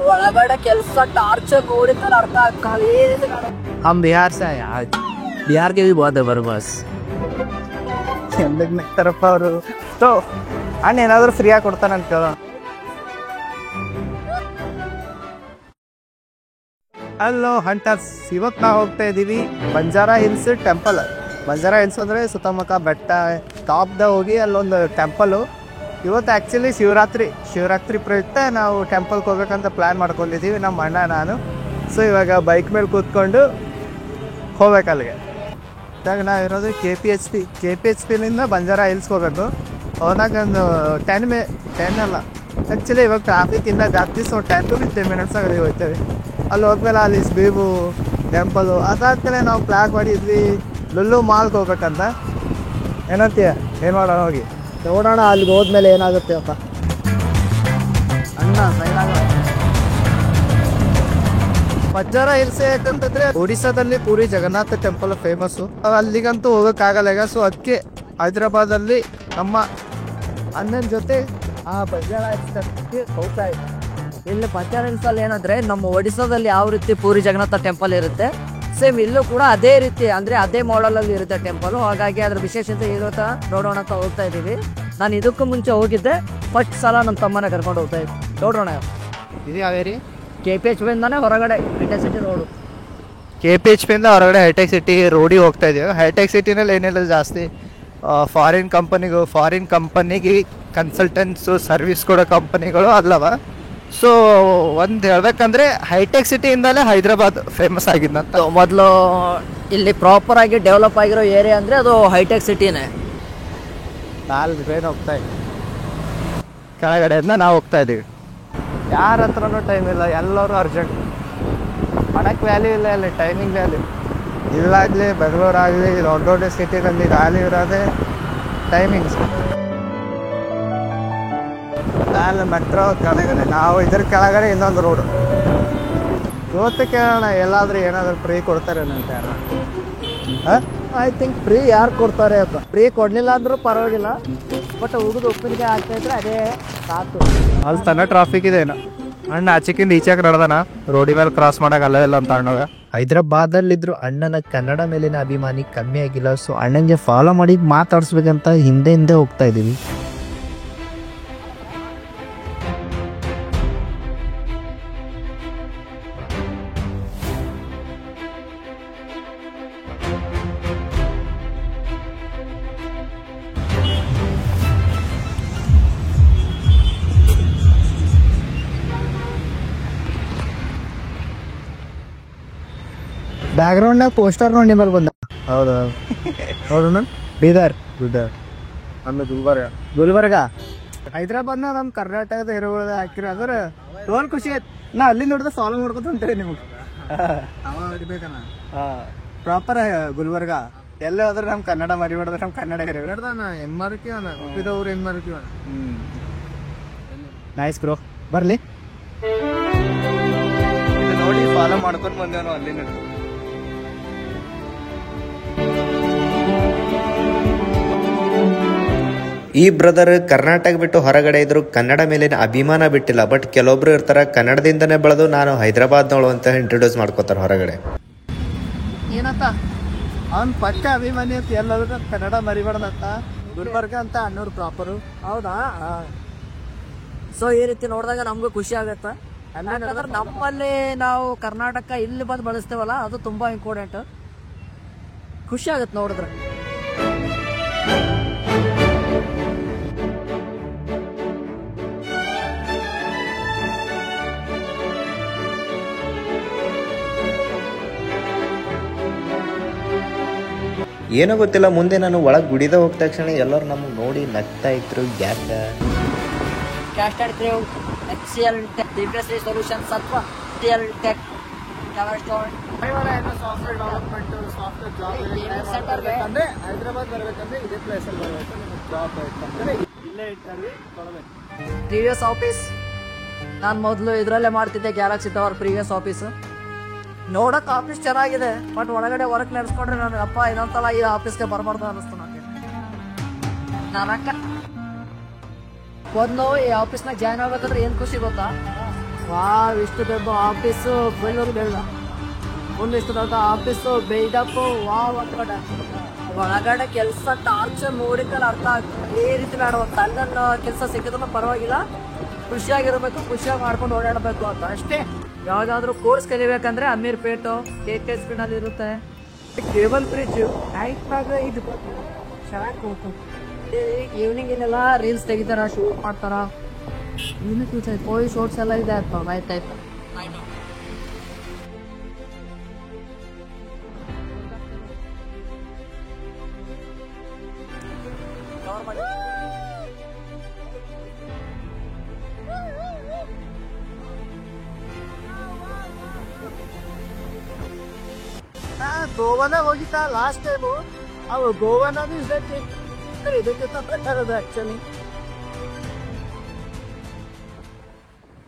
ಒಳಗಡೆ ಕೆಲಸ ಟಾರ್ಚರ್ ನೋಡಿದ್ರೆ ಅರ್ಥ ಆಗ್ತಾನೆ. हम बिहार से आए आज बिहार के भी बहुत है बरबस ನಗ್ತಾರಪ್ಪ ಅವರು. ಅಣ್ಣ ಏನಾದ್ರು ಫ್ರೀಯಾಗಿ ಕೊಡ್ತಾನಂತ ಕೇಳೋಣ. ಹಲೋ ಹಂಟರ್ಸ್, ಇವತ್ತು ನಾವು ಹೋಗ್ತಾ ಇದ್ದೀವಿ Banjara hills temple. Banjara hills ಅಂದರೆ ಸುತ್ತಮುತ್ತ ಬೆಟ್ಟ ಟಾಪ್ದ ಹೋಗಿ ಅಲ್ಲೊಂದು ಟೆಂಪಲು. ಇವತ್ತು ಆ್ಯಕ್ಚುಲಿ ಶಿವರಾತ್ರಿ ಪ್ರಯುಕ್ತ ನಾವು ಟೆಂಪಲ್ಗೆ ಹೋಗ್ಬೇಕಂತ ಪ್ಲ್ಯಾನ್ ಮಾಡ್ಕೊಂಡಿದ್ದೀವಿ, ನಮ್ಮ ಅಣ್ಣ ನಾನು. ಸೊ ಇವಾಗ ಬೈಕ್ ಮೇಲೆ ಕೂತ್ಕೊಂಡು ಹೋಗ್ಬೇಕು ಅಲ್ಲಿಗೆ. ಇವಾಗ ನಾವು ಇರೋದು ಕೆ ಪಿ ಎಚ್ ಪಿಲಿಂದ ಬಂಜಾರಾ ಹಿಲ್ಸ್ಗೆ ಹೋಗ್ಬೇಕು. ಹೋದಾಗ ಒಂದು 10 ಅಲ್ಲ ಆ್ಯಕ್ಚುಲಿ ಇವಾಗ ಟ್ರಾಫಿಕ್ ಇಂದ ಜಾಸ್ತಿ. ಸೊ 10 to 15 minutes ಆಗಿ ಹೋಗ್ತೇವೆ. ಅಲ್ಲಿ ಹೋದ್ಮೇಲೆ ಅಲ್ಲಿ ಸ್ಬೀಬು ಟೆಂಪಲು ಅದಾದ್ಮೇಲೆ ನಾವು ಪ್ಲ್ಯಾನ್ ಮಾಡಿದ್ವಿ ಲುಲ್ಲು ಮಾಲ್ಗೆ ಹೋಗ್ಬೇಕಂತ. ಏನಂತೀಯ, ಏನು ಮಾಡೋಣ ಹೋಗಿ ನೋಡೋಣ ಅಲ್ಲಿಗೆ ಹೋದ್ಮೇಲೆ ಏನಾಗುತ್ತೆ ಅಪ್ಪ. ಅಣ್ಣ ಬಂಜಾರಾ ಹಿಲ್ಸ್ ಯಾಕಂತಂದ್ರೆ ಒಡಿಸ್ಸಾದಲ್ಲಿ ಪೂರಿ ಜಗನ್ನಾಥ ಟೆಂಪಲ್ ಫೇಮಸ್ಸು. ಅಲ್ಲಿಗಂತೂ ಹೋಗೋಕ್ಕಾಗಲ್ಲ ಈಗ. ಸೊ ಅದಕ್ಕೆ ಹೈದ್ರಾಬಾದಲ್ಲಿ ನಮ್ಮ ಅಣ್ಣನ ಜೊತೆ ಆ ಬಂಜಾರಾ ಹಿಲ್ಸ್ಗೆ ಹೋಗ್ತಾ ಇದ್ದೆ. ಇಲ್ಲಿ ಬಂಜಾರಾ ಹಿಲ್ಸ್ ಅಲ್ಲಿ ಏನಂದ್ರೆ ನಮ್ಮ ಒಡಿಸ್ಸಾದಲ್ಲಿ ಯಾವ ರೀತಿ ಪೂರಿ ಜಗನ್ನಾಥ ಟೆಂಪಲ್ ಇರುತ್ತೆ, ಸೇಮ್ ಇಲ್ಲೂ ಕೂಡ ಅದೇ ರೀತಿ ಅಂದ್ರೆ ಅದೇ ಮಾಡೆಲ್ ಅಲ್ಲಿ ಇರುತ್ತೆ ಟೆಂಪಲ್. ಹಾಗಾಗಿ ಅದ್ರ ವಿಶೇಷತೆ ಇರುತ್ತಾ ನೋಡೋಣ ಅಂತ ಹೋಗ್ತಾ ಇದೀವಿ. ನಾನು ಇದಕ್ಕೂ ಮುಂಚೆ ಹೋಗಿದ್ದೆ, ಫಸ್ಟ್ ಸಲ ನಮ್ಮ ತಮ್ಮನ ಕರ್ಕೊಂಡು ಹೋಗ್ತಾ ಇದ್ದೆ. ನೋಡೋಣ ಇದು ಯಾವೇರಿ KPH ಇಂದಾನೆ ಹೊರಗಡೆ ಹೈಟೆಕ್ ಸಿಟಿ ರೋಡು. KPH ಪಿಂದ ಹೊರಗಡೆ ಹೈಟೆಕ್ ಸಿಟಿ ರೋಡಿಗೆ ಹೋಗ್ತಾ ಇದ್ದೀವಿ. ಹೈಟೆಕ್ ಸಿಟಿನಲ್ಲಿ ಏನಿಲ್ಲ ಜಾಸ್ತಿ ಫಾರಿನ್ ಕಂಪನಿಗೆ ಕನ್ಸಲ್ಟೆನ್ಸು ಸರ್ವಿಸ್ ಕೊಡೋ ಕಂಪನಿಗಳು ಅಲ್ಲವ. ಸೊ ಒಂದು ಹೇಳ್ಬೇಕಂದ್ರೆ ಹೈಟೆಕ್ ಸಿಟಿಯಿಂದಲೇ ಹೈದ್ರಾಬಾದ್ ಫೇಮಸ್ ಆಗಿದ್ದಂತ. ಮೊದಲು ಇಲ್ಲಿ ಪ್ರಾಪರ್ ಆಗಿ ಡೆವಲಪ್ ಆಗಿರೋ ಏರಿಯಾ ಅಂದರೆ ಅದು ಹೈಟೆಕ್ ಸಿಟಿನೇ. 4 ಟ್ರೈನ್ ಹೋಗ್ತಾ ಇದ್ದೀವಿ, ಕೆಳಗಡೆಯಿಂದ ನಾವು ಹೋಗ್ತಾ ಇದ್ದೀವಿ. ಯಾರ ಹತ್ರನೂ ಟೈಮ್ ಇಲ್ಲ, ಎಲ್ಲರೂ ಅರ್ಜೆಂಟ್. ಮಾಡೋಕ್ಕೆ ವ್ಯಾಲ್ಯೂ ಇಲ್ಲ ಅಲ್ಲಿ, ಟೈಮಿಂಗ್ ವ್ಯಾಲ್ಯೂ ಇಲ್ಲಾಗಲಿ ಬೆಂಗಳೂರಾಗಲಿ ದೊಡ್ಡ ದೊಡ್ಡ ಸಿಟಿಗಳಲ್ಲಿ ವ್ಯಾಲ್ಯೂ ಇರೋದೇ ಟೈಮಿಂಗ್ಸ್. ಅಲ್ಲಿ ಮೆಟ್ರೋ ಕೆಳಗಡೆ, ನಾವು ಇದ್ರ ಕೆಳಗಡೆ ಇನ್ನೊಂದು ರೋಡು. ಇವತ್ತು ಕೇಳೋಣ ಎಲ್ಲಾದರೂ ಏನಾದರೂ ಫ್ರೀ ಕೊಡ್ತಾರೆ ಅಂತ. ಐ ಥಿಂಕ್ ಫ್ರೀ ಯಾರು ಕೊಡ್ತಾರೆ ಅಂತ. ಫ್ರೀ ಕೊಡಲಿಲ್ಲ ಅಂದರೂ ಪರವಾಗಿಲ್ಲ, ಬಟ್ ಹುಡುಗ ಉಪ್ಪಿನಕಾಯಿ ಆಗ್ತಾ ಇದ್ರೆ ಅದೇ ಸಾಕು. ಅಲ್ಲಿ ತನ್ನ ಟ್ರಾಫಿಕ್ ಇದೆ ಏನೋ. ಅಣ್ಣ ಆಚೆಕಿಂದ ಈಚೆಗೆ ನಡೆದಾನ, ರೋಡಿ ಮೇಲೆ ಕ್ರಾಸ್ ಮಾಡಕ್ಕೆ ಅಲ್ಲ ಇಲ್ಲ ಅಂತ ಅಣ್ಣಗ. ಹೈದ್ರಾಬಾದಲ್ಲಿದ್ರು ಅಣ್ಣನ ಕನ್ನಡ ಮೇಲಿನ ಅಭಿಮಾನಿ ಕಮ್ಮಿ ಆಗಿಲ್ಲ. ಸೊ ಅಣ್ಣನಿಗೆ ಫಾಲೋ ಮಾಡಿ ಮಾತಾಡ್ಸ್ಬೇಕಂತ ಹಿಂದೆ ಹೋಗ್ತಾ ಇದ್ದೀವಿ. ಬ್ಯಾಕ್ಗ್ರೌಂಡ್ನಾಗ ಪೋಸ್ಟರ್ ನೋಡಿ ಮೇಲೆ ಬಂದ. ಹೌದು ನೋಡೋಣ. ಬೀದರ್ ಆಮೇಲೆ ಗುಲ್ಬರ್ಗ ಹೈದ್ರಾಬಾದ್ನ ನಮ್ಮ ಕರ್ನಾಟಕದ ಹಿರೋಗಳದ ಹಾಕಿರ ಅಂದ್ರೆ ಟೋಲ್ ಖುಷಿ ಆಯ್ತು. ನಾ ಅಲ್ಲಿ ನೋಡಿದ್ರೆ ಫಾಲೋ ಮಾಡ್ಕೊತ ಹೊಂಟೇವೆ ನಿಮಗೆ. ಪ್ರಾಪರ್ ಗುಲ್ಬರ್ಗ ಎಲ್ಲ ಹೋದ್ರೆ ನಮ್ಮ ಕನ್ನಡ ಮರಿಬಾರ್ದು, ನಮ್ಮ ಕನ್ನಡ ಹಿರೋ ನೈಸ್ ಬ್ರೋ. ಬರ್ಲಿ ನೋಡಿ ಫಾಲೋ ಮಾಡ್ಕೊಂಡು ಬಂದೇವ್ ಅಲ್ಲಿ ನೋಡಿ. ಈ ಬ್ರದರ್ ಕರ್ನಾಟಕ ಬಿಟ್ಟು ಹೊರಗಡೆ ಇದ್ರು ಕನ್ನಡ ಮೇಲಿನ ಅಭಿಮಾನ ಬಿಟ್ಟಿಲ್ಲ. ಬಟ್ ಕೆಲವೊಬ್ರು ಇರ್ತಾರ ಕನ್ನಡದಿಂದನೇ ಬೆಳೆದು ನಾನು ಹೈದ್ರಾಬಾದ್ನವಳು ಅಂತ ಇಂಟ್ರೊಡ್ಯೂಸ್ ಮಾಡ್ಕೋತಾರ ಹೊರಗಡೆ. ಏನಂತ ಅವ್ನು ಪಕ್ಕ ಅಭಿಮಾನಿ ಅಂತ ಎಲ್ಲಾದ್ರೂ ಕನ್ನಡ ಮರಿಬಾರ್ದಂತ. ಗುಲ್ಬರ್ಗ ಅಂತ ಅಣ್ಣವ್ರು ಪ್ರಾಪರು. ಹೌದಾ? ಸೊ ಈ ರೀತಿ ನೋಡಿದಾಗ ನಮಗೂ ಖುಷಿ ಆಗುತ್ತೆ. ಯಾಕಂದ್ರೆ ನಮ್ಮಲ್ಲಿ ನಾವು ಕರ್ನಾಟಕ ಇಲ್ಲಿ ಬಂದು ಬಳಸ್ತೇವಲ್ಲ, ಅದು ತುಂಬಾ ಇಂಪಾರ್ಟೆಂಟ್. ಖುಷಿ ಆಗುತ್ತೆ ನೋಡಿದ್ರೆ. ಏನೋ ಗೊತ್ತಿಲ್ಲ, ಮುಂದೆ ನಾನು ಒಳಗೆ ಗುಡಿದ ಹೋದ ತಕ್ಷಣ ಎಲ್ಲರೂ ನಮ್ಗೆ ನೋಡಿ ನಗ್ತಾ ಇದ್ರು. HCL Tech, ದಿವ್ಯಶ್ರೀ ಸೊಲ್ಯೂಷನ್ಸ್ ಅಥವಾ HCL Tech software development, software job ಅಂದ್ರೆ ಹೈದ್ರಾಬಾದ್ ಬರ್ಬೇಕಂದ್ರೆ ಇದೇ ಪ್ಲೇಸಲ್ಲಿ ಬರ್ಬೇಕು. ನಿಮಗೆ ಜಾಬ್ ಬೇಕಂದ್ರೆ ಇಲ್ಲೇ ಇಂಟರ್ವ್ಯೂ ಕೊಡಬೇಕು. ಪ್ರೀವಿಯಸ್ ಆಫೀಸ್ ನಾನು ಮೊದಲು ಇದರಲ್ಲೇ ಮಾಡ್ತಿದ್ದೆ, ಗ್ಯಾಲಕ್ಸಿ ಟವರ್ ಪ್ರೀವಿಯಸ್ ಆಫೀಸ್. ನೋಡೋಕೆ ಆಫೀಸ್ ಚೆನ್ನಾಗಿದೆ, ಬಟ್ ಒಳಗಡೆ ವರ್ಕ್ ನಡೆಸ್ಕೊಂಡ್ರೆ ನನಗೆ ಅಪ್ಪ ಇನ್ನೊಂದ್ಸಲ ಈ ಆಫೀಸ್ಗೆ ಬರಬಾರ್ದು ಅನ್ನಿಸ್ತು ನನಗೆ. ನಾನು ಮೊದಲು ಈ ಆಫೀಸ್ನಾಗ ಜಾಯ್ನ್ ಆಗ್ಬೇಕಂದ್ರೆ ಏನು ಖುಷಿ ಗೊತ್ತಾ? ವಾವ್, ಇಷ್ಟು ದೊಡ್ಡ ಆಫೀಸು ಬೆಂಗಳೂರು ಬೆಳ್ಳ ಒಂದಿಷ್ಟು ದೊಡ್ಡ ಆಫೀಸು ಬೇಯ್ದಪ್ಪು. ವಾವ್ ಕಡೆ ಒಳಗಡೆ ಕೆಲಸ ಟಾರ್ಚರ್ ನೋಡಿದ್ರೆ ಅರ್ಥ ಆಗ್ತದೆ. ಈ ರೀತಿ ಬೇಡ, ಒಂದು ಸಣ್ಣ ಕೆಲಸ ಸಿಕ್ಕಿದ್ರು ಪರವಾಗಿಲ್ಲ, ಖುಷಿಯಾಗಿರ್ಬೇಕು, ಖುಷಿಯಾಗಿ ಮಾಡ್ಕೊಂಡು ಓಡಾಡಬೇಕು ಅಂತ ಅಷ್ಟೇ. ಯಾವುದಾದ್ರೂ ಕೋರ್ಸ್ ಕಲಿಬೇಕಂದ್ರೆ ಅಮೀರ್ಪೇಟು KK ಸ್ಪೀಡಲ್ಲಿ ಇರುತ್ತೆ. ಕೇಬಲ್ ಬ್ರಿಡ್ಜ್ ನೈಟ್ನಾಗ ಇದು ಚೆನ್ನಾಗಿ ಈವ್ನಿಂಗ್ ಏನೆಲ್ಲ ರೀಲ್ಸ್ ತೆಗಿತಾರ, ಶೂಟ್ ಮಾಡ್ತಾರ. ಕೋಯಿ ಶೋಟ್ಸ್ ಎಲ್ಲ ಇದೆ ಅಪ್ಪ ನೈಟ್ ಆಯ್ತು. ಗೋವಾನಾಗ ಹೋಗಿದ್ದ ಲಾಸ್ಟ್ ಟೈಮು. ಅವು ಗೋವಾನಾಗ ಇದಕ್ಕಿಂತ ಬೆಟರ್ ಅದು ಆ್ಯಕ್ಚುಲಿ.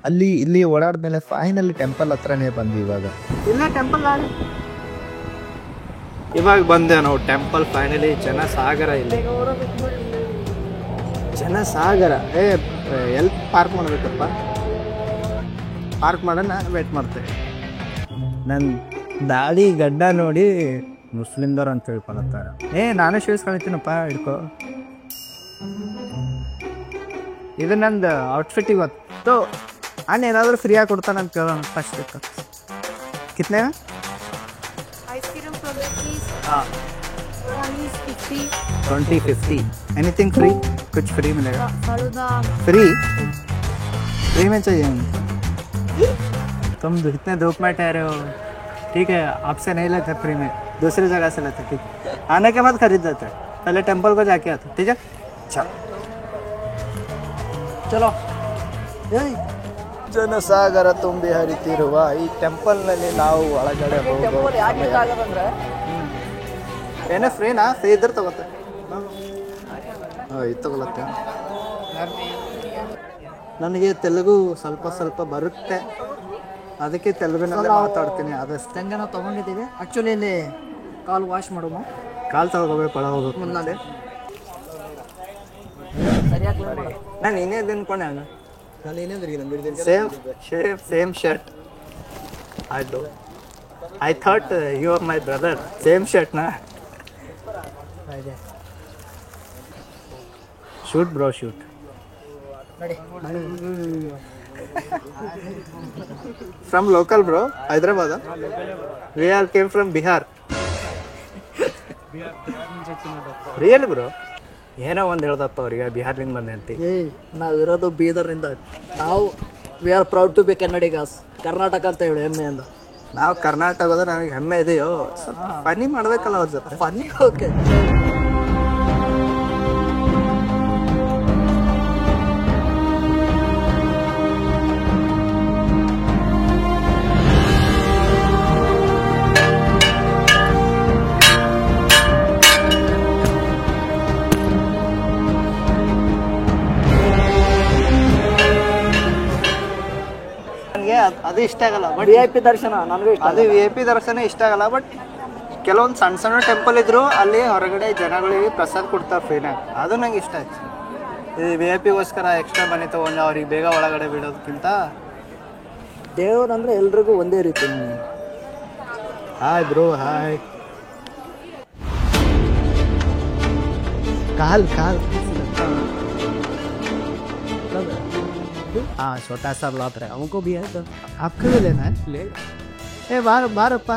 ಅಲ್ಲಿ ಇಲ್ಲಿ ಓಡಾಡ್ಮೇಲೆ ಫೈನಲಿ ಟೆಂಪಲ್ ಹತ್ರನೇ ಬಂದ್ವಿ ಇವಾಗ. ಇಲ್ಲ ಟೆಂಪಲ್ ಆಗಿ ಇವಾಗ ಬಂದೆ ನಾವು ಟೆಂಪಲ್ ಫೈನಲಿ. ಜನಸಾಗರ ಇಲ್ಲಿ, ಜನಸಾಗರ. ಎಲ್ಲಿ ಪಾರ್ಕ್ ಮಾಡಬೇಕಪ್ಪ? ಪಾರ್ಕ್ ಮಾಡೋಣ, ವೇಟ್ ಮಾಡ್ತೇವೆ. ನನ್ನ ದಾಡಿ ಗಡ್ಡ ನೋಡಿ ಮುಸ್ಲಿಮ್ದವ್ರು ಅಂತ ತಿಳ್ಕೊಳತ್ತಾರ. ನಾನು ಶೂಸ್ ಕಳಿತೀನಪ್ಪ, ಹಿಡ್ಕೊ. ಇದು ನಂದು ಔಟ್ಫಿಟ್ ಇವತ್ತು. ಅಣ್ಣ ಏನಾದರೂ ಫ್ರೀಯಾಗಿ ಕೊಡ್ತಾನಂತ ಕೇಳೋಣ ಫಸ್ಟ್. ಕಿತ್ನೆ? Ice cream flavour please. हाँ 50। 20-50 एनीथिंग फ्री? कुछ फ्री मिलेगा? फलूदा फ्री? फ्री में चाहिए हमको। तुम इतने धूप में ठहरे हो, ठीक है, आपसे नहीं लेते फ्री में, दूसरी जगह से लेते। ठीक, आने के बाद खरीद देते, पहले टेंपल को जाके आते। ठीक है, ಚಲೋ. ಜನಸಾಗರ ತುಂಬಿ ಹರಿತಿರುವ ಈ ಟೆಂಪಲ್ನಲ್ಲಿ ನಾವು ಒಳಗಡೆ ಟೆಂಪಲ್ ಯಾಕೆ ಇದಾಗದಂದ್ರೆ ಏನೇ ಫ್ರೀನಾ? ಫ್ರೀ ಇದ್ರೆ ತಗೋತೆ. ಇದು ತಗೊಳತ್ತೆ. ನನಗೆ ತೆಲುಗು ಸ್ವಲ್ಪ ಸ್ವಲ್ಪ ಬರುತ್ತೆ, ಅದಕ್ಕೆ ತೆಲುಗಿನಲ್ಲಿ ಮಾತಾಡ್ತೀನಿ ಆದಷ್ಟು. ತಂಗ ನಾವು ತೊಗೊಂಡಿದ್ದೀವಿ. ಆ್ಯಕ್ಚುಲಿ ಇಲ್ಲಿ ಕಾಲು ವಾಶ್ ಮಾಡೋಣ, ಕಾಲು ತಗೋಬೇಕು, ಒಳ ಹೋಗ್ಬೇಕು ಮುನ್ನಾಲೆ ಸರಿಯಾಗಿ ನಾನು ಏನೇ ಅನ್ಕೊಂಡೆ. ನಾನು same shirt. I thought you are my brother. Same ಶರ್ಟ್ನಾ? Shoot bro, shoot. From local bro, Hyderabad. We are came from Bihar. Real bro? ಏನೋ ಒಂದು ಹೇಳ್ದಪ್ಪ ಅವ್ರಿಗೆ, ಬಿಹಾರ್ನಿಂದ ಬಂದೆ ಅಂತ. ನಾವಿರೋದು ಬೀದರ್ನಿಂದ. ನಾವು we are proud to be Kannadigas. Karnataka ಅಂತ ಹೇಳಿ ಹೆಮ್ಮೆಯಿಂದ. ನಾವು ಕರ್ನಾಟಕದ ನನಗೆ ಹೆಮ್ಮೆ ಇದೆಯೋ. ಫನ್ನಿ ಮಾಡ್ಬೇಕಲ್ಲ ಅವ್ರ ಜೊತೆ. ಫನ್ನಿ. ಓಕೆ. ಅದು ಇಷ್ಟ ಆಗಲ್ಲ, ಬಟ್ VIP ದರ್ಶನ ನನಗೂ ಇಷ್ಟ. ಅದು VIP ದರ್ಶನ ಇಷ್ಟ ಆಗಲ್ಲ. ಬಟ್ ಕೆಲವೊಂದು ಸಣ್ಣ ಸಣ್ಣ ಟೆಂಪಲ್ ಇದ್ರು ಅಲ್ಲಿ ಹೊರಗಡೆ ಜನಗಳಿಗೆ ಪ್ರಸಾದ ಕೊಡ್ತಾರೆ ಫ್ರೀನಾಗ, ಅದು ನಂಗೆ ಇಷ್ಟ ಆಯ್ತು. ಇದು VIP ಗೋಸ್ಕರ ಎಕ್ಸ್ಟ್ರಾ ಮನೆ ತೊಗೊಂಡು ಅವ್ರಿಗೆ ಬೇಗ ಒಳಗಡೆ ಬಿಡೋದಕ್ಕಿಂತ ದೇವ್ರು ಅಂದ್ರೆ ಎಲ್ರಿಗೂ ಒಂದೇ ರೀತಿ. Hi bro, hi. Call call हाँ, छोटा सा ब्लॉक है, हमको भी है तो आपको भी लेना है? ले. ए बार अप्पा,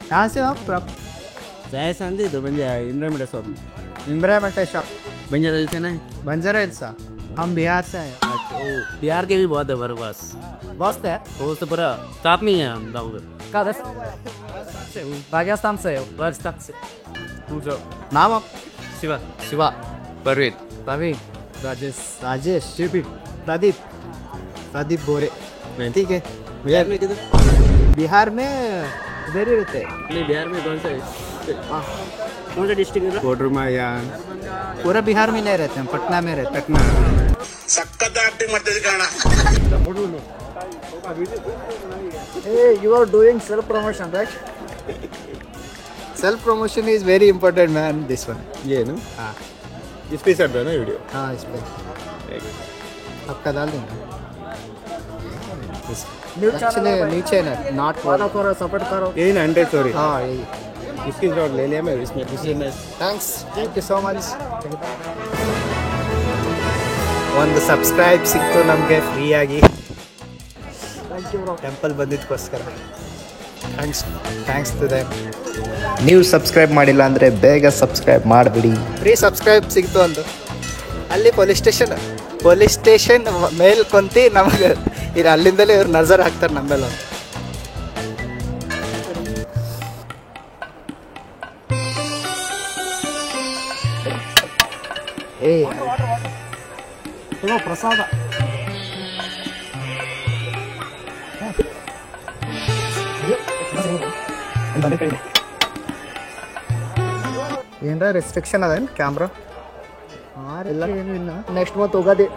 कहाँ से हो आप? जयसंदी तो बंजा इंद्रमिट शॉप इम्ब्रामेंट शॉप बंजा से ना बंजारा हिल्सा. हम बिहार से आए. बिहार के भी बहुत है हमारे पास. बस है वो तो पूरा स्टाफ में ही है हम गाँव के. का राजस्थान से राजस्थान से. नाम आप? शिवा शिवा परवीन प्रवीण, राजेश, प्रदीप बोरे. ठीक है. बिहार में किधर? बिहार में इधर ही रहते हैं. नहीं बिहार में कौन सा कौन सा डिस्ट्रिक्ट है? कोडरमा या पूरा बिहार में नहीं रहते हैं, पटना में रहते हैं. Patna. Hey, you are doing self promotion, right? Self promotion is very important man. This one ये ना हाँ इस पे चल रहा है ना वीडियो. हाँ, इस पे आपका डाल देंगे. एक्चुअली नीचे ना नॉट सपोर्ट करो यही ना 100 सॉरी हाँ यही इसकी शॉट ले लिया मैं इसमें thanks thank you so much ಒಂದು ಸಬ್ಸ್ಕ್ರೈಬ್ ಸಿಕ್ತು ನಮಗೆ ಫ್ರೀಯಾಗಿ ಟೆಂಪಲ್ ಬಂದಿದ್ದಕ್ಕೋಸ್ಕರ ಥ್ಯಾಂಕ್ಸ್ ಟು ದೆಮ್. ನೀವು ಸಬ್ಸ್ಕ್ರೈಬ್ ಮಾಡಿಲ್ಲ ಅಂದರೆ ಬೇಗ ಸಬ್ಸ್ಕ್ರೈಬ್ ಮಾಡಿಬಿಡಿ. ಫ್ರೀ ಸಬ್ಸ್ಕ್ರೈಬ್ ಸಿಕ್ತು ಒಂದು ಅಲ್ಲಿ ಪೊಲೀಸ್ ಸ್ಟೇಷನ್ ಮೇಲ್ ಕೊಂತಿ ನಮಗೆ ಇದು ಅಲ್ಲಿಂದಲೇ ಇವ್ರು ನಜರ್ ಹಾಕ್ತಾರೆ ನಮ್ಮ ಮೇಲೆ ಒಂದು. ಏ ಪ್ರಸಾದ ಏನಾರ ರೆಸ್ಟ್ರಿಕ್ಷನ್ ಅದೇನು ಕ್ಯಾಮ್ರಾ ಇಲ್ಲ ಏನಿಲ್ಲ. ನೆಕ್ಸ್ಟ್ ಮಂತ್ ಯುಗಾದಿ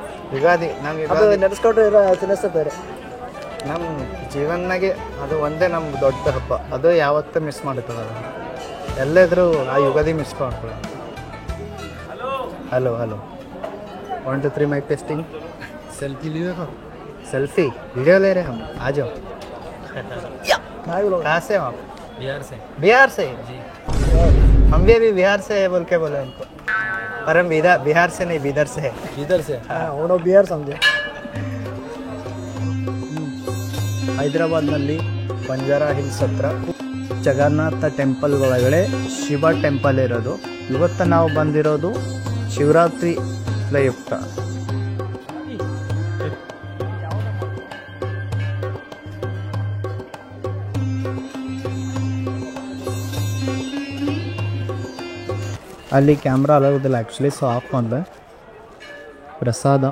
ನಮ್ಗೆ ಅದು ನೆನೆಸ್ಕೊಂಡ್ರೆ ಇರೋ ತಿನ್ನಸ ಬೇರೆ. ನಮ್ಮ ಜೀವನದಾಗೆ ಅದು ಒಂದೇ ನಮ್ಗೆ ದೊಡ್ಡ ಹಬ್ಬ, ಅದು ಯಾವತ್ತೂ ಮಿಸ್ ಮಾಡುತ್ತದೆ. ಅದು ಎಲ್ಲಾದರೂ ಆ ಯುಗಾದಿ ಮಿಸ್ ಮಾಡ್ಕೊಳ್ಳಿ. Hello 1 2 3 mike testing. Selfie video ले रहे हम, आ जाओ. कहाँ से हो आप? बिहार से जी. हम भी अभी बिहार से है बोल के बोले उनको, पर हम बिहार से नहीं बीदर से है. ಅವನು ಬಿಯರ್ ಸಮझे. ಹೈದರಾಬಾದ್ನಲ್ಲಿ ಬಂಜಾರಾ ಹಿಲ್ಸ್ ಹತ್ರ ಜಗನ್ನಾಥ ಟೆಂಪಲ್ ಒಳಗಡೆ ಶಿವ ಟೆಂಪಲ್ ಇರೋದು. ಇವತ್ತು ನಾವು ಬಂದಿರೋದು ಶಿವರಾತ್ರಿ ಪ್ರಯುಕ್ತ. ಅಲ್ಲಿ ಕ್ಯಾಮ್ರಾ ಅಲಾಗೋದಿಲ್ಲ ಆ್ಯಕ್ಚುಲಿ, ಸೊ ಆಫ್ ಮಾಡಿದೆ. ಪ್ರಸಾದ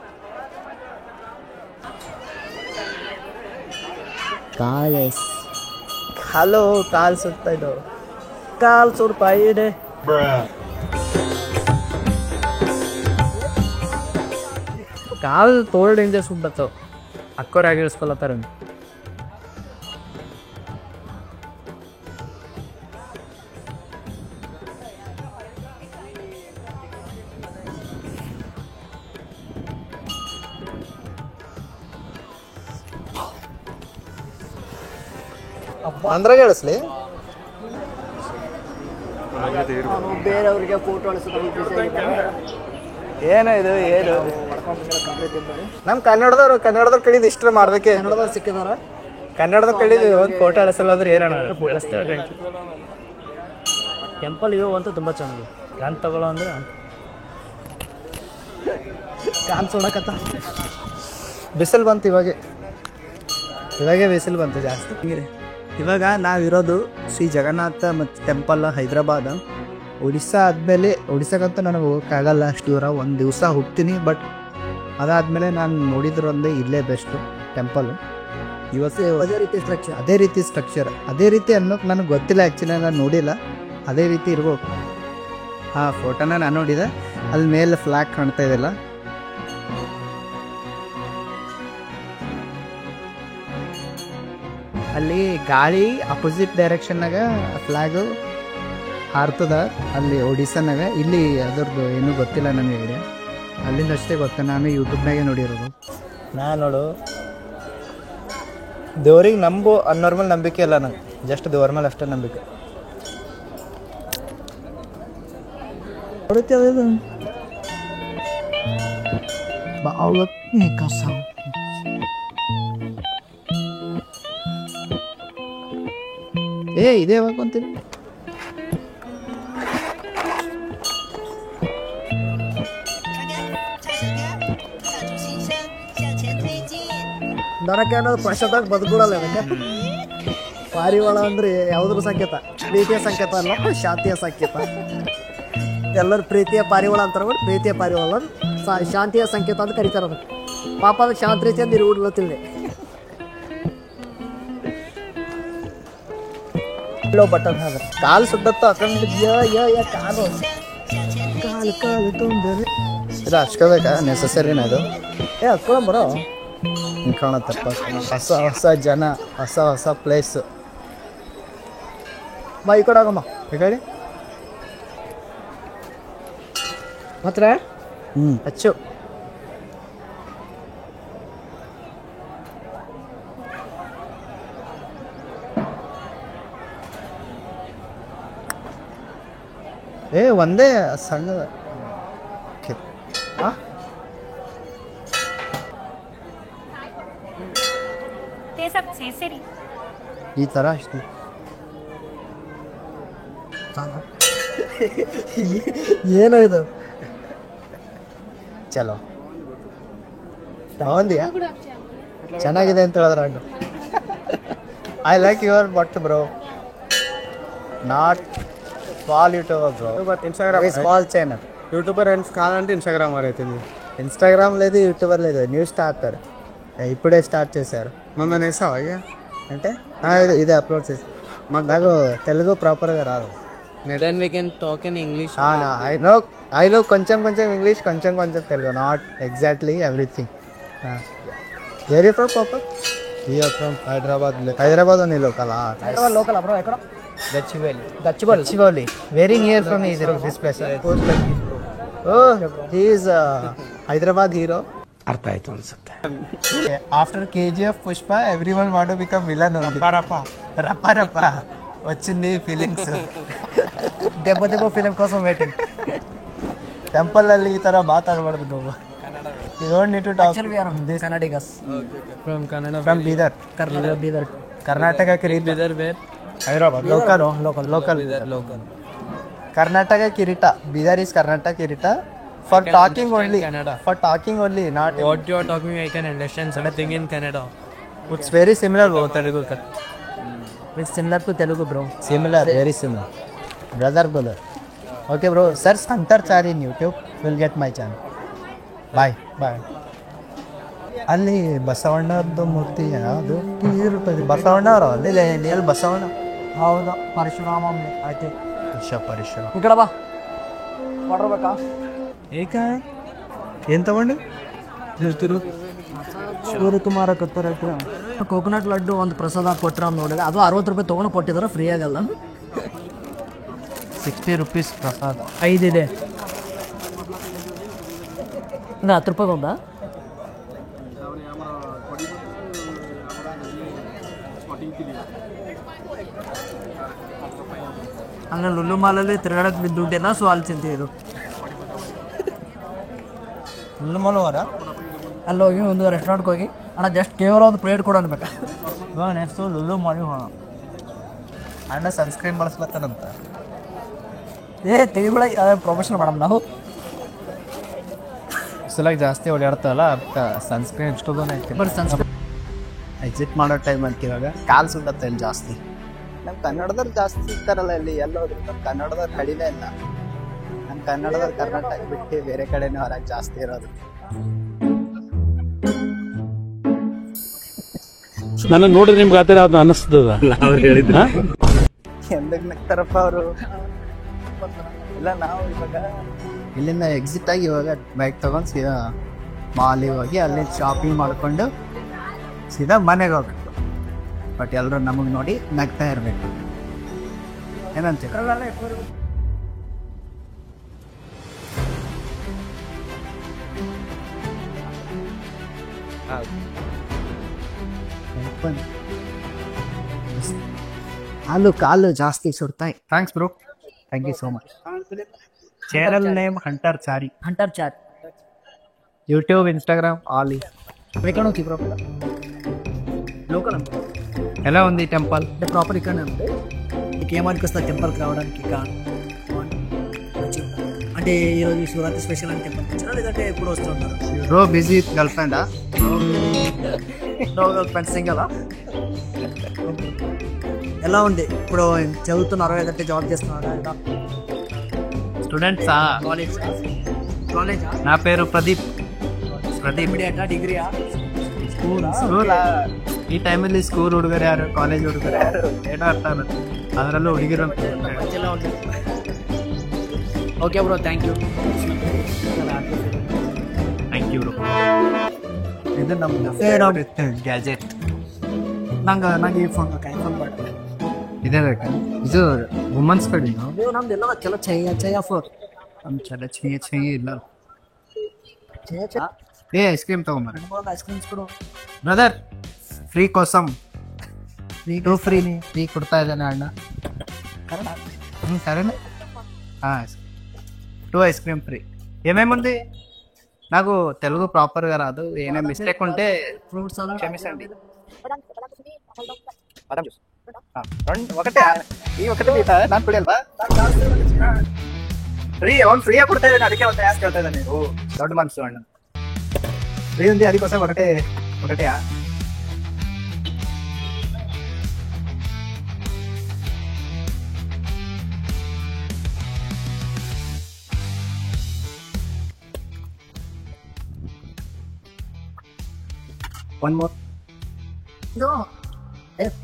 ಹಲೋ ಕಾಲ್ ಸುತ್ತಾ ಇದ್ದವು, ಕಾಲ್ ಸುರ್ತಾ ಇದೆ. ಕಾಲ್ ತೋಳ್ಡಿಂದ ಸುಡ್ಬತ್ತವು ಅಕ್ಕೋರಾಗಿ ಇಳಿಸ್ಕೊಳತ್ತಾರ. ಅಂದ್ರಾಗ ಹೇಳಿಸ್ಲಿ. ಬೇರೆಯವ್ರಿಗೆ ಫೋಟೋ ಏನು ಇದು ಏನು ನಮ್ಮ ಕನ್ನಡದವ್ರು ಕಳಿದು ಇಷ್ಟ ಮಾಡ್ಬೇಕೆ. ಕನ್ನಡದವ್ರು ಸಿಕ್ಕಿದಾರ. ಕನ್ನಡದ ಕಳಿದು ಒಂದು ಫೋಟೋ ಅಳಿಸಲ್ಲ ಅಂದ್ರೆ ಏನಣ್ಣ. ಟೆಂಪಲ್ ಇವು ಅಂತೂ ತುಂಬ ಚೆನ್ನಾಗಿ ಕಾನ್ ತಗೊಳ್ಳೋ ಅಂದ್ರೆ ಕಾನ್ ಸುಡಕತ್ತ. ಬಿಸಿಲು ಬಂತು ಇವಾಗೆ ಬಿಸಿಲು ಬಂತು ಜಾಸ್ತಿ. ಇವಾಗ ನಾವಿರೋದು ಶ್ರೀ ಜಗನ್ನಾಥ ಮತ್ತು ಟೆಂಪಲ್ ಹೈದ್ರಾಬಾದ್. ಒಡಿಸ್ಸಾ ಆದಮೇಲೆ ಒಡಿಸ್ಸಾಗಂತೂ ನನಗೆ ಹೋಗೋಕ್ಕಾಗಲ್ಲ ಅಷ್ಟು ದೂರ. ಒಂದು ದಿವಸ ಹೋಗ್ತೀನಿ, ಬಟ್ ಅದಾದಮೇಲೆ ನಾನು ನೋಡಿದ್ರೊಂದೇ ಇಲ್ಲೇ ಬೆಸ್ಟು ಟೆಂಪಲ್. ಇವತ್ತು ಅದೇ ರೀತಿ ಸ್ಟ್ರಕ್ಚರ್ ಅದೇ ರೀತಿ ಅನ್ನೋಕೆ ನನಗೆ ಗೊತ್ತಿಲ್ಲ. ಆ್ಯಕ್ಚುಲಿ ನಾನು ನೋಡಿಲ್ಲ, ಅದೇ ರೀತಿ ಇರ್ಬೇಕು. ಆ ಫೋಟೋನ ನಾನು ನೋಡಿದೆ, ಅಲ್ಲಿ ಮೇಲೆ ಫ್ಲ್ಯಾಗ್ ಕಾಣ್ತಾ ಇದೆಯಲ್ಲ, ಅಲ್ಲಿ ಗಾಳಿ ಅಪೋಸಿಟ್ ಡೈರೆಕ್ಷನ್ನಾಗ ಫ್ಲ್ಯಾಗು ಹಾರ್ತದ ಅಲ್ಲಿ ಒಡಿಸ್ಸಾನಾಗ. ಇಲ್ಲಿ ಅದ್ರದ್ದು ಏನೂ ಗೊತ್ತಿಲ್ಲ ನನಗೆ ವಿಡಿಯೋ, ಅಲ್ಲಿಂದ ಅಷ್ಟೇ ಗೊತ್ತ. ನಾನು ಯೂಟ್ಯೂಬ್ನಾಗೆ ನೋಡಿರೋದು. ನೋಡು ದೇವ್ರಿಗೆ ಅನ್ನೋರ್ ಮೇಲೆ ನಂಬಿಕೆ ಇಲ್ಲ ನಂಗೆ, ಜಸ್ಟ್ ದೇವ್ರ ಮೇಲೆ ಅಷ್ಟೇ ನಂಬಿಕೆ. ಇದೇ ಯಾವಾಗಂತೀನಿ ದನಕ್ಕೆ ಅನ್ನೋದು ಪ್ರಶಾದಾಗ ಬದುಕೂಡಲ್ಲ. ಅದಕ್ಕೆ ಪಾರಿವಾಳ ಅಂದ್ರೆ ಯಾವುದ್ರ ಸಂಕೇತ? ಪ್ರೀತಿಯ ಸಂಕೇತ ಅಲ್ಲ, ಶಾಂತಿಯ ಸಂಕೇತ. ಎಲ್ಲರೂ ಪ್ರೀತಿಯ ಪಾರಿವಾಳ ಅಂತಾರೆ, ಪ್ರೀತಿಯ ಪಾರಿವಾಳ ಶಾಂತಿಯ ಸಂಕೇತ ಅಂತ ಕರೀತಾರೆ. ಅದಕ್ಕೆ ಪಾಪ ಅದಕ್ಕೆ ಶಾಂತಿ ರೀತಿ ಅಂತ ಇರುವುದಿಲ್ಲ. ಬಟನ್ ಹಾಗೆ ಕಾಲು ಸುಟ್ಟತ್ತ ಹಾಕೊಂಡು ಕಾಲು ಕಾಲು ಕಾಲು ತೊಂದರೆ ಇದು ಹಚ್ಕೋಬೇಕಾ? ನೆಸಸರಿನ ಅದು? ಹಚ್ಕೊಳ ಬರೋ ಕಾಣತ್ತಪ್ಪ. ಹೊಸ ಜನ, ಹೊಸ ಪ್ಲೇಸ್. ಈ ಕಡೆ ಆಗಮ್ಮ, ಈ ಕಡೆ ಮಾತ್ರ ಹಚ್ಚು. ಏ ಒಂದೇ ಸಣ್ಣದ ते सब सेसरी ಈ ಥರ ಅಷ್ಟೇ ಏನೋ ಇದು ಚಲೋ ತಗೊಂಡಿಯಾ ಚೆನ್ನಾಗಿದೆ ಅಂತ ಹೇಳಿದ್ರ ಹಣ್ಣು I like your but bro not small YouTuber bro but Instagram small channel YouTuber కావాలంటే ఇన్స్టాగ్రామ్ అవుతుంది ఇన్స్టాగ్రామ్ లేదు యూట్యూబర్ లేదు న్యూ స్టార్టర్ ఇప్పుడే స్టార్ట్ చేశారు మమ్మల్ని వేసావా అంటే ఇదే అప్లోడ్ చేసి నాకు తెలుగు ప్రాపర్గా రాదు then we can talk in English. I know కొంచెం కొంచెం ఇంగ్లీష్ కొంచెం కొంచెం Telugu not exactly everything very from proper you are from Hyderabad అని లోకల్ లోకల్ బ్రో ఎక్కడ Gachibowli very near from this place oh he is Hyderabad hero ಅರ್ಥ ಆಯ್ತು ಅನ್ಸುತ್ತೆ. After KGF Pushpa everyone want to become villain రప్ప రప్ప వచ్చింది ఫీలింగ్స్ ದೆಬ್ಬ ದೆಬ್ಬ ಫಿಲ್ಮ್ కోసం ವೇಟಿಂಗ್. ಟೆಂಪಲ್ ಅಲ್ಲಿ ಈ ತರ ಮಾತಾಡಬಾರ್ದು ನಾವು. You don't need to talk. Actually we are Kannadigas from Kannada, from Bidar Bidar. Karnataka ಕಿರೀಟ Bidar where? Hyderabad local Karnataka ಕಿರೀಟ ಬೀದರ್ ಇಸ್ ಕರ್ನಾಟಕ ಕಿರೀಟ for talking only not What you are talking I can understand something in Kannada. It's very similar Telugu It's similar to Telugu bro. Similar very similar brother okay bro search Antar Chari in YouTube will get my channel bye ಅಲ್ಲಿ ಬಸವಣ್ಣದ್ದು ಮೂರ್ತಿ ಯಾವುದು ಇರುತ್ತದೆ ಬಸವಣ್ಣ ಅವರು ಅಲ್ಲಿ ಬಸವಣ್ಣ ಹೌದಾ ಪರಶುರಾಮ ಆಯ್ತು ಪರಶುರಾಮ ಈ ಕಡೆ ಬಾ ವಾಟರ್ ಬೇಕಾ ಏಕ ಏನು ತಗೊಂಡು ಶಿವಕುಮಾರ ಕತ್ತೂರ ಕೋಕೋನಟ್ ಲಡ್ಡು ಒಂದು ಪ್ರಸಾದ ಕೊಟ್ಟರೆ ನೋಡಿದ್ರೆ ಅದು 60 ರೂಪಾಯಿ ತೊಗೊಂಡು ಕೊಟ್ಟಿದ್ದಾರೆ ಫ್ರೀ ಆಗಲ್ಲ. 60 rupees ಪ್ರಸಾದ 5 ಇದೆ ಇನ್ನು 10 ರೂಪಾಯಿ ಒಂದಾ ಹಂಗೆ ಲುಲ್ಲು ಮಾಲಲ್ಲಿ ತಿರುಗಾಡಕ್ಕೆ ಬಿದ್ದು ದುಡ್ಡೇನ ಸೊ ಅಲ್ಲಿ ತಿಂತಿದ್ದು ಮಲವರ ಅಲ್ಲಿ ಹೋಗಿ ಒಂದು ರೆಸ್ಟೋರೆಂಟ್ಗೆ ಹೋಗಿ ಅಣ್ಣ ಜಸ್ಟ್ ಕೇವಲ ಒಂದು ಪ್ಲೇಟ್ ಕೊಡು ಅನ್ಬೇಕಾ ಇವಾಗ ನೆಕ್ಸ್ಟು ಲುಲ್ಲು ಮಾಡಿ ಹೋಗೋಣ. ಅಣ್ಣ ಸನ್ಸ್ಕ್ರೀನ್ ಬಳಸ್ಲತ್ತಾನಂತ ತೆಗಿಬೇಡ ಪ್ರೊಫೆಷನ್ ಮಾಡಮ್ ನಾವು ಬಿಸಿಲಾಗಿ ಜಾಸ್ತಿ ಓಡಾಡ್ತಾವಲ್ಲ ಅದಕ್ಕೆ ಸನ್ಸ್ಕ್ರೀನ್ ಇಷ್ಟೊಂದು ಐತಿ ಬಟ್ ಸನ್ಸ್ಕ್ರೀನ್ ಎಕ್ಸಿಟ್ ಮಾಡೋ ಟೈಮ್ ಅಂತ ಇವಾಗ ಕಾಲು ಸುಡುತ್ತೆ ಇಲ್ಲಿ ಜಾಸ್ತಿ. ನಮ್ಮ ಕನ್ನಡದಲ್ಲಿ ಜಾಸ್ತಿ ಇರ್ತಾರಲ್ಲ ಇಲ್ಲಿ ಎಲ್ಲೋದ್ರು ನಮ್ಮ ಕನ್ನಡದಲ್ಲಿ ಕಡಿಮೆ ಇಲ್ಲ. ನಮ್ಮ ಕನ್ನಡದಲ್ಲಿ ಕರ್ನಾಟಕ ಬಿಟ್ಟು ಬೇರೆ ಕಡೆನೇ ಹೊರಗೆ ಜಾಸ್ತಿ ಇರೋದು. ನನ್ನ ನೋಡಿದ್ರೆ ನಿಮ್ಗೆ ಆತರ ಅದು ಅನಿಸ್ತದ ಎಂದಕ್ಕೆ ನಗ್ತಾರಪ್ಪ ಅವರು. ಇಲ್ಲ ನಾವು ಇವಾಗ ಇಲ್ಲಿಂದ ಎಕ್ಸಿಟ್ ಆಗಿ ಇವಾಗ ಬೈಕ್ ತಗೊಂಡು ಸೀದಾ ಮಾಲಿಗೆ ಹೋಗಿ ಅಲ್ಲಿ ಶಾಪಿಂಗ್ ಮಾಡಿಕೊಂಡು ಸೀದಾ ಮನೆಗೆ ಹೋಗ್ಬೇಕು. ಬಟ್ ಎಲ್ಲರೂ ನಮಗೆ ನೋಡಿ ನಗ್ತಾ ಇರಬೇಕು ಏನಂತೀರ? ಕಾಲು ಜಾಸ್ತಿ ಸುಡ್ತಾಯಿ. Thanks bro, thank you so much. Channel name Hunter Chari. Hunter chat YouTube Instagram all రేకణకి ప్రాపర్ లోకల్ అంటే ఎలా ఉంది టెంపుల్? అంటే ప్రాపర్ ఇక్కడ అంటే మీకు ఏమనికి వస్తుంది టెంపుల్కి రావడానికి అంటే ఈరోజు శివరాత్రి స్పెషల్ అని టెంపుల్కి వచ్చారా లేదంటే ఎప్పుడు వస్తుంటారు? బ్రో బిజీ విత్ గర్ల్ ఫ్రెండా? నో గర్ల్ ఫ్రెండ్ సింగలా? ఎలా ఉంది ఇప్పుడు చదువుతున్నారా లేదంటే జాబ్ చేస్తున్నారా? స్టూడెంట్సా? కాలేజ్ నా పేరు ప్రదీప్. ಇಮಿಡಿಯೇಟಾ ಡಿಗ್ರಿಯಾ ಸ್ಕೂಲ್ ಈ ಟೈಮಲ್ಲಿ ಸ್ಕೂಲ್ ಹುಡುಗರು ಯಾರು, ಕಾಲೇಜ್ ಹುಡುಗರು ಯಾರು ಏನೋ ಅರ್ಥ ಆಗುತ್ತೆ. ಅದರಲ್ಲೂ ಹುಡುಗಿರು okay bro, thank you bro. ಇದು ನಮ್ಮ ಗ್ಯಾಜೆಟ್. ನಂಗೆ ಈ ಫೋನ್ ಮಾಡಿ ಇದೇ ಬೇಕಾ? ಇದು ವುಮನ್ಸ್ ಕಡೆ ನೀವು ನಮ್ದು ಎಲ್ಲ ಚಲ ಚೈಯ ಫೋರ್ ನಮ್ಮ ಚೈ ಇಲ್ಲ. ఏ ఐస్ క్రీమ్ తగొమ్మరి ఐస్ క్రీమ్స్ కూడా బ్రదర్ ఫ్రీ కోసం ఫ్రీ కొಡ್ತಾ ಇದ್ದಾನೆ ಅಣ್ಣ. ಸರಿನಾ? Two ice cream free. ఏమేముంది? నాకు తెలుగు ప్రాపర్గా రాదు, ఏమైనా మిస్టేక్ ఉంటే ఫ్రూట్స్ క్షమించండి. బాదం జ్యూస్ ఒకటే ಈ ఒకటి ನಾನು ಕುಡಿಯಲ್ವಾ? ಫ್ರೀ ಅವ್ನು ಫ್ರೀಯಾಗಿ ಕೊಡ್ತಾ ಇದ್ದಾನೆ, ಅದಕ್ಕೆ ಒಂದು ಯಾಕೆ ಕೇಳ್ತಾ ಇದ್ದಾನೆ ನೀವು? ದೊಡ್ಡ ಮನಸ್ಸು ಅಣ್ಣ, ಫ್ರೀ ఉంది ಅದಕ್ಕೋಸ್ಕರ ఒకటేಯಾ? ಒನ್ ಮೋರ್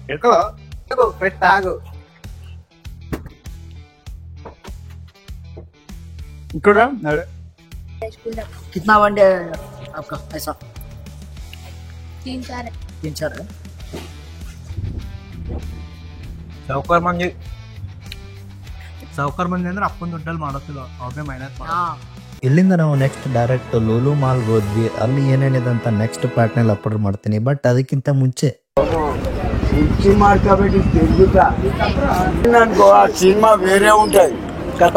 ಹೇಳ್ಕೋ, ಫಿಟ್ ಆಗು. कितना वन डे आपका ऐसा? 3-4 3-4 है. ಸಾವುಕಾರ ಮಂದಿ ಅಂದ್ರೆ ಅಪ್ಪನ ದುಡ್ಡಲ್ಲಿ ಮಾಡೋದಿಲ್ಲ, ಅವ್ರೇ ಮೈನಸ್ ಮಾಡೋ. हाँ ಇಲ್ಲಿಂದ ನಾವು ನೆಕ್ಸ್ಟ್ ಡೈರೆಕ್ಟ್ ಲೂಲು ಮಾಲ್ಗೆ ಹೋದ್ವಿ. ಅಲ್ಲಿ ಏನೇನಿದೆ ಅಂತ ನೆಕ್ಸ್ಟ್ ಪಾರ್ಟ್ನಲ್ಲಿ ಅಪ್ಲೋಡ್ ಮಾಡ್ತೀನಿ. ಬಟ್ ಅದಕ್ಕಿಂತ ಮುಂಚೆ సినిమా వేరే ఉంటాయి.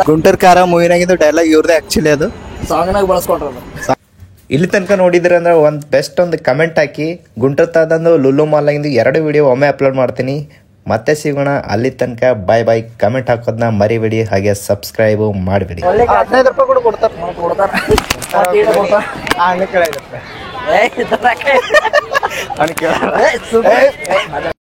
ಗುಂಟೂರ್ ಕಾರ ಮೂವಿನಾಗಿದ್ದು ಡೈಲಾಗ್ ಇವ್ರದೇ ಆಕ್ಚುಲಿ, ಅದು ಸಾಂಗ್ನಾಗ ಬಳಸ್ಕೊಂಡ್ರಲ್ಲ. ಇಲ್ಲಿ ತನಕ ನೋಡಿದ್ರೆ ಅಂದ್ರೆ ಒಂದು ಬೆಸ್ಟ್ ಒಂದು ಕಮೆಂಟ್ ಹಾಕಿ. ಗುಂಟೂರ್ ತಾದಂದು ಲುಲ್ಲು ಮಾಲ್ನಾಗಿಂದು 2 ವಿಡಿಯೋ ಒಮ್ಮೆ ಅಪ್ಲೋಡ್ ಮಾಡ್ತೀನಿ. ಮತ್ತೆ ಸಿಗೋಣ, ಅಲ್ಲಿ ತನಕ ಬಾಯ್ ಬಾಯ್. ಕಮೆಂಟ್ ಹಾಕೋದನ್ನ ಮರಿಬೇಡಿ, ಹಾಗೆ ಸಬ್ಸ್ಕ್ರೈಬ್ ಮಾಡಿಬಿಡಿ. 15 ರೂಪಾಯಿ ಕೂಡ ಕೊಡ್ತಾರೆ. ಏ, ಇದನ್ನ